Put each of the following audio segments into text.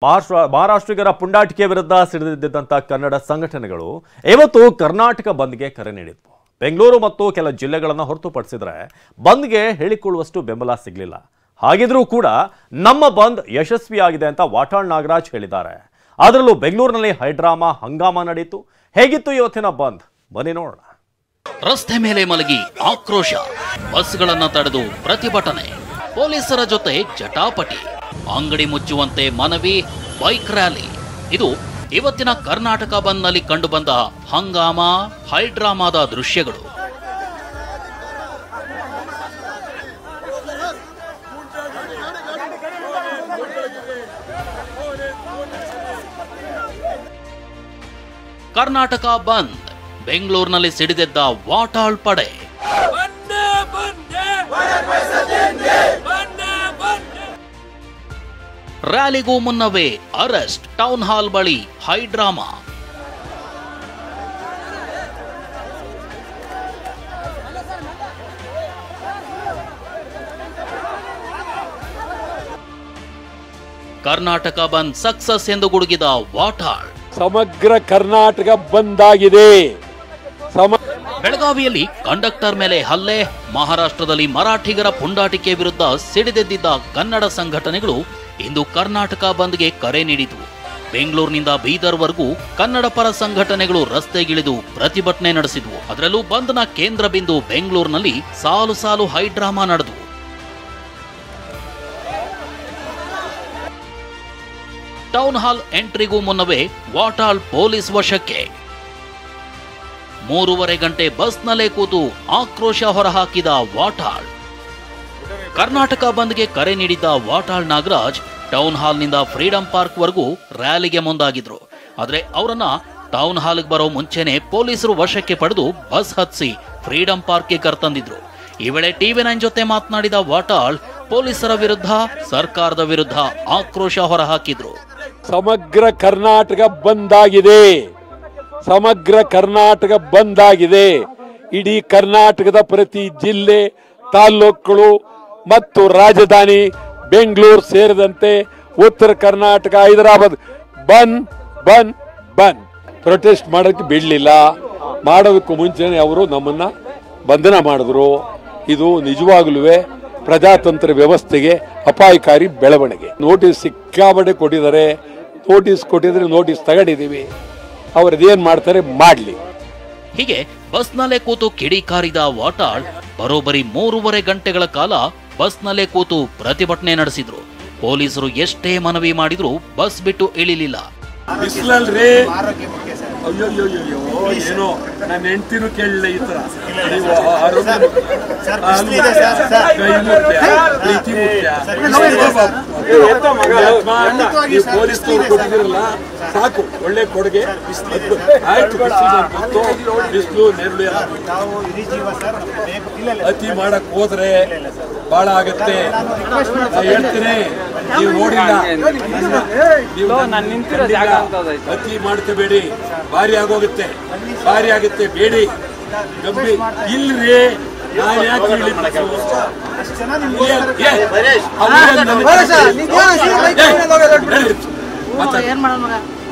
ಮಹಾರಾಷ್ಟ್ರಿಗರ ಪುಂಡಾಟಿಕೆ ವಿರುದ್ಧ ಸಿಡಿದಿದ್ದಂಥ ಕನ್ನಡ ಸಂಘಟನೆಗಳು ಇವತ್ತು ಕರ್ನಾಟಕ ಬಂದ್ಗೆ ಕರೆ ನೀಡಿದ್ವು. ಬೆಂಗಳೂರು ಮತ್ತು ಕೆಲ ಜಿಲ್ಲೆಗಳನ್ನು ಹೊರತುಪಡಿಸಿದ್ರೆ ಬಂದ್ಗೆ ಹೇಳಿಕೊಳ್ಳುವಷ್ಟು ಬೆಂಬಲ ಸಿಗಲಿಲ್ಲ. ಹಾಗಿದ್ರೂ ಕೂಡ ನಮ್ಮ ಬಂದ್ ಯಶಸ್ವಿಯಾಗಿದೆ ಅಂತ ವಾಟಾಳ್ ನಾಗರಾಜ್ ಹೇಳಿದ್ದಾರೆ. ಅದರಲ್ಲೂ ಬೆಂಗಳೂರಿನಲ್ಲಿ ಹೈಡ್ರಾಮಾ ಹಂಗಾಮ ನಡೆಯಿತು. ಹೇಗಿತ್ತು ಇವತ್ತಿನ ಬಂದ್ ಬನ್ನಿ ನೋಡೋಣ. ರಸ್ತೆ ಮೇಲೆ ಮಲಗಿ ಆಕ್ರೋಶ, ಬಸ್ಗಳನ್ನ ತಡೆದು ಪ್ರತಿಭಟನೆ, ಪೊಲೀಸರ ಜೊತೆ ಜಟಾಪಟಿ, ಅಂಗಡಿ ಮುಚ್ಚುವಂತೆ ಮನವಿ, ಬೈಕ್ ರ್ಯಾಲಿ. ಇದು ಇವತ್ತಿನ ಕರ್ನಾಟಕ ಬಂದ್ನಲ್ಲಿ ಕಂಡುಬಂದ ಹಂಗಾಮ ಹೈಡ್ರಾಮಾದ ದೃಶ್ಯಗಳು. ಕರ್ನಾಟಕ ಬಂದ್, ಬೆಂಗಳೂರಿನಲ್ಲಿ ಸಿಡಿದೆದ್ದ ವಾಟಾಳ್ ಪಡೆ. ರ್ಯಾಲಿಗೂ ಮುನ್ನವೇ ಅರೆಸ್ಟ್, ಟೌನ್ ಹಾಲ್ ಬಳಿ ಹೈಡ್ರಾಮಾ. ಕರ್ನಾಟಕ ಬಂದ್ ಸಕ್ಸಸ್ ಎಂದು ಗುಡುಗಿದ ವಾಟಾಳ್. ಸಮಗ್ರ ಕರ್ನಾಟಕ ಬಂದ್ ಆಗಿದೆ. ಬೆಳಗಾವಿಯಲ್ಲಿ ಕಂಡಕ್ಟರ್ ಮೇಲೆ ಹಲ್ಲೆ, ಮಹಾರಾಷ್ಟ್ರದಲ್ಲಿ ಮರಾಠಿಗರ ಪುಂಡಾಟಿಕೆ ವಿರುದ್ಧ ಸಿಡಿದೆದ್ದಿದ್ದ ಕನ್ನಡ ಸಂಘಟನೆಗಳು ಇಂದು ಕರ್ನಾಟಕ ಬಂದ್ಗೆ ಕರೆ ನೀಡಿತು. ಬೆಂಗಳೂರಿನಿಂದ ಬೀದರ್ವರೆಗೂ ಕನ್ನಡ ಪರ ಸಂಘಟನೆಗಳು ರಸ್ತೆಗಿಳಿದು ಪ್ರತಿಭಟನೆ ನಡೆಸಿದ್ವು. ಅದರಲ್ಲೂ ಬಂದ್ನ ಕೇಂದ್ರ ಬಿಂದು ಬೆಂಗಳೂರಿನಲ್ಲಿ ಸಾಲು ಸಾಲು ಹೈಡ್ರಾಮಾ ನಡೆದು. ಟೌನ್ ಹಾಲ್ ಎಂಟ್ರಿಗೂ ಮುನ್ನವೇ ವಾಟಾಳ್ ಪೊಲೀಸ್ ವಶಕ್ಕೆ. 3.5 ಗಂಟೆ ಬಸ್ನಲ್ಲೇ ಕೂತು ಆಕ್ರೋಶ ಹೊರಹಾಕಿದ ವಾಟಾಳ್. ಕರ್ನಾಟಕ ಬಂದ್ಗೆ ಕರೆ ನೀಡಿದ್ದ ವಾಟಾಳ್ ನಾಗರಾಜ್ ಟೌನ್ ಹಾಲ್ನಿಂದ ಫ್ರೀಡಂ ಪಾರ್ಕ್ ವರೆಗೂ ರ್ಯಾಲಿಗೆ ಮುಂದಾಗಿದ್ರು. ಆದ್ರೆ ಅವರನ್ನ ಟೌನ್ ಹಾಲ್ಗೆ ಬರೋ ಮುಂಚೆನೆ ಪೊಲೀಸರು ವಶಕ್ಕೆ ಪಡೆದು ಬಸ್ ಹತ್ಸಿ ಫ್ರೀಡಂ ಪಾರ್ಕ್ಗೆ ಕರೆತಂದಿದ್ರು. ಈ ವೇಳೆ TV9 ಜೊತೆ ಮಾತನಾಡಿದ ವಾಟಾಳ್ ಪೊಲೀಸರ ವಿರುದ್ಧ, ಸರ್ಕಾರದ ವಿರುದ್ಧ ಆಕ್ರೋಶ ಹೊರಹಾಕಿದ್ರು. ಸಮಗ್ರ ಕರ್ನಾಟಕ ಬಂದ್ ಆಗಿದೆ. ಸಮಗ್ರ ಕರ್ನಾಟಕ ಬಂದ್ ಆಗಿದೆ. ಇಡೀ ಕರ್ನಾಟಕದ ಪ್ರತಿ ಜಿಲ್ಲೆ, ತಾಲೂಕುಗಳು ಮತ್ತು ರಾಜಧಾನಿ ಬೆಂಗಳೂರು ಸೇರಿದಂತೆ ಉತ್ತರ ಕರ್ನಾಟಕ, ಹೈದರಾಬಾದ್ ಬಂದ್ ಬಂದ್ ಬಂದ್. ಪ್ರೊಟೆಸ್ಟ್ ಮಾಡೋಕ್ಕೆ ಬಿಡಲಿಲ್ಲ. ಮಾಡೋದಕ್ಕೂ ಮುಂಚೆನೆ ಅವರು ನಮ್ಮನ್ನ ಬಂಧನ ಮಾಡಿದ್ರು. ಇದು ನಿಜವಾಗ್ಲೂ ಪ್ರಜಾತಂತ್ರ ವ್ಯವಸ್ಥೆಗೆ ಅಪಾಯಕಾರಿ ಬೆಳವಣಿಗೆ. ನೋಟಿಸ್ ಸಿಕ್ಕಾಬಡೆ ಕೊಟ್ಟಿದ್ದಾರೆ. ನೋಟಿಸ್ ಕೊಟ್ಟಿದ್ರೆ ನೋಟಿಸ್ ತಗೊಂಡಿದ್ದೀವಿ. ಅವ್ರದ್ದೇನ್ ಮಾಡ್ತಾರೆ ಮಾಡ್ಲಿ. ಹೀಗೆ ಬಸ್ನಲ್ಲೇ ಕೂತು ಕಿಡಿಕಾರಿದ ವಾಟಾಳ್ ಬರೋಬ್ಬರಿ 3.5 ಗಂಟೆಗಳ ಕಾಲ ಬಸ್ನಲ್ಲೇ ಕೂತು ಪ್ರತಿಭಟನೆ ನಡೆಸಿದ್ರು. ಪೊಲೀಸರು ಎಷ್ಟೇ ಮನವಿ ಮಾಡಿದ್ರು ಬಸ್ ಬಿಟ್ಟು ಇಳಿಲಿಲ್ಲ. ಬಿಸ್ಲಲ್ರಿ, ಏನೋ ನನ್ನ ಹೆಂಡತಿನೂ ಕೇಳಲಿಲ್ಲ. ಈ ತರ ಪೊಲೀಸ್ನವ್ರು ಕೊಟ್ಟಿದಿರಲ್ಲ, ಸಾಕು, ಒಳ್ಳೆ ಕೊಡುಗೆ. ಆಯ್ತು, ಬಿಸಿಲು ನೆರಳು ಅತಿ ಮಾಡಕ್ ಹೋದ್ರೆ ಬಹಳ ಆಗತ್ತೆ. ಹೇಳ್ತೀನಿ, ನೀವು ನೋಡಿಲ್ಲ, ಅತಿ ಮಾಡ್ಕೋಬೇಡಿ, ಭಾರಿ ಆಗೋಗುತ್ತೆ, ಭಾರಿ ಆಗುತ್ತೆ, ಬೇಡಿ. ಗಂಭೀರ ಇಲ್ರಿ, ನಾನು ಯಾಕೆ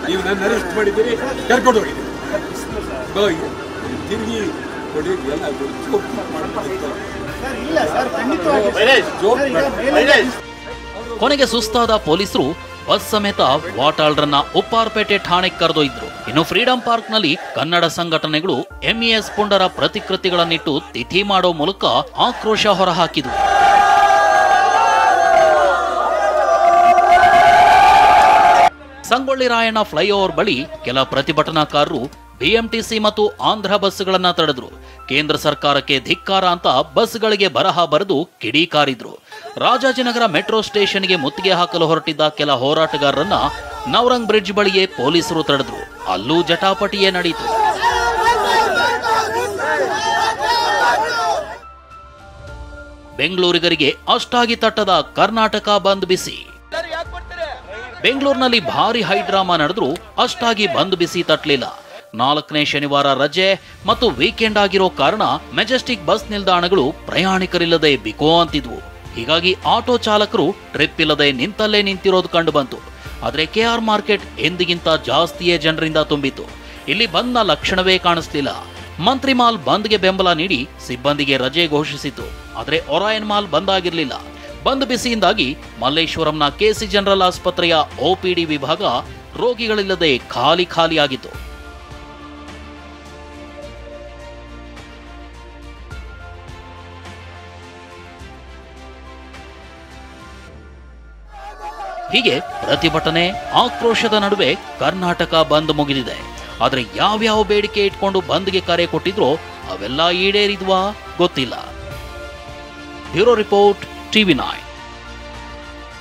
ನೀವು ನನ್ನ ಅರೆಸ್ಟ್ ಮಾಡಿದ್ದೀರಿ, ಕರ್ಕೊಂಡು ಹೋಗಿದ್ದೀರಿ, ತಿರುಗಿ ಕೊಡಿ ಎಲ್ಲ. ಕೊನೆಗೆ ಸುಸ್ತಾದ ಪೊಲೀಸರು ಬಸ್ ಸಮೇತ ವಾಟಾಳ್ರನ್ನ ಉಪ್ಪಾರಪೇಟೆ ಠಾಣೆಗೆ ಕರೆದೊಯ್ದ್ರು. ಇನ್ನು ಫ್ರೀಡಂ ಪಾರ್ಕ್ ನಲ್ಲಿ ಕನ್ನಡ ಸಂಘಟನೆಗಳು MES ಪುಂಡರ ಪ್ರತಿಕೃತಿಗಳನ್ನಿಟ್ಟು ತಿಥಿ ಮಾಡೋ ಮೂಲಕ ಆಕ್ರೋಶ ಹೊರಹಾಕಿದ್ವು. ಸಂಗೊಳ್ಳಿ ರಾಯಣ್ಣ ಫ್ಲೈಓವರ್ ಬಳಿ ಕೆಲ ಪ್ರತಿಭಟನಾಕಾರರು BMTC ಮತ್ತು ಆಂಧ್ರ ಬಸ್ಗಳನ್ನ ತಡೆದ್ರು. ಕೇಂದ್ರ ಸರ್ಕಾರಕ್ಕೆ ಧಿಕ್ಕಾರ ಅಂತ ಬಸ್ಗಳಿಗೆ ಬರಹ ಬರೆದು ಕಿಡಿಕಾರಿದ್ರು. ರಾಜಾಜಿನಗರ ಮೆಟ್ರೋ ಸ್ಟೇಷನ್ಗೆ ಮುತ್ತಿಗೆ ಹಾಕಲು ಹೊರಟಿದ್ದ ಕೆಲ ಹೋರಾಟಗಾರರನ್ನ ನವರಂಗ್ ಬ್ರಿಡ್ಜ್ ಬಳಿಯೇ ಪೊಲೀಸರು ತಡೆದ್ರು. ಅಲ್ಲೂ ಜಟಾಪಟಿಯೇ ನಡೆಯಿತು. ಬೆಂಗಳೂರಿಗರಿಗೆ ಅಷ್ಟಾಗಿ ತಟ್ಟದ ಕರ್ನಾಟಕ ಬಂದ್ ಬಿಸಿ. ಬೆಂಗಳೂರಿನಲ್ಲಿ ಭಾರಿ ಹೈಡ್ರಾಮಾ ನಡೆದ್ರು ಅಷ್ಟಾಗಿ ಬಂದ್ ಬಿಸಿ ತಟ್ಟಲಿಲ್ಲ. 4ನೇ ಶನಿವಾರ ರಜೆ ಮತ್ತು ವೀಕೆಂಡ್ ಆಗಿರೋ ಕಾರಣ ಮೆಜೆಸ್ಟಿಕ್ ಬಸ್ ನಿಲ್ದಾಣಗಳು ಪ್ರಯಾಣಿಕರಿಲ್ಲದೆ ಬಿಕೋ ಅಂತಿದ್ವು. ಹೀಗಾಗಿ ಆಟೋ ಚಾಲಕರು ಟ್ರಿಪ್ ಇಲ್ಲದೆ ನಿಂತಲ್ಲೇ ನಿಂತಿರೋದು ಕಂಡು ಬಂತು. ಆದರೆ ಕೆಆರ್ ಮಾರ್ಕೆಟ್ ಎಂದಿಗಿಂತ ಜಾಸ್ತಿಯೇ ಜನರಿಂದ ತುಂಬಿತ್ತು. ಇಲ್ಲಿ ಬಂದ್ನ ಲಕ್ಷಣವೇ ಕಾಣಿಸ್ಲಿಲ್ಲ. ಮಂತ್ರಿ ಮಾಲ್ ಬಂದ್ಗೆ ಬೆಂಬಲ ನೀಡಿ ಸಿಬ್ಬಂದಿಗೆ ರಜೆ ಘೋಷಿಸಿತು. ಆದರೆ ಒರಾಯನ್ ಮಾಲ್ ಬಂದ್ ಆಗಿರಲಿಲ್ಲ. ಬಂದ್ ಬಿಸಿಯಿಂದಾಗಿ ಮಲ್ಲೇಶ್ವರಂನ ಕೆಸಿ ಜನರಲ್ ಆಸ್ಪತ್ರೆಯ ಒಪಿಡಿ ವಿಭಾಗ ರೋಗಿಗಳಿಲ್ಲದೆ ಖಾಲಿಯಾಗಿತ್ತು. ಹೀಗೆ ಪ್ರತಿಭಟನೆ, ಆಕ್ರೋಶದ ನಡುವೆ ಕರ್ನಾಟಕ ಬಂದ್ ಮುಗಿದಿದೆ. ಆದ್ರೆ ಯಾವ್ಯಾವ ಬೇಡಿಕೆ ಇಟ್ಕೊಂಡು ಬಂದ್ಗೆ ಕರೆ ಕೊಟ್ಟಿದ್ರೋ ಅವೆಲ್ಲ ಈಡೇರಿದ್ವಾ ಗೊತ್ತಿಲ್ಲ. Bureau report, TV9.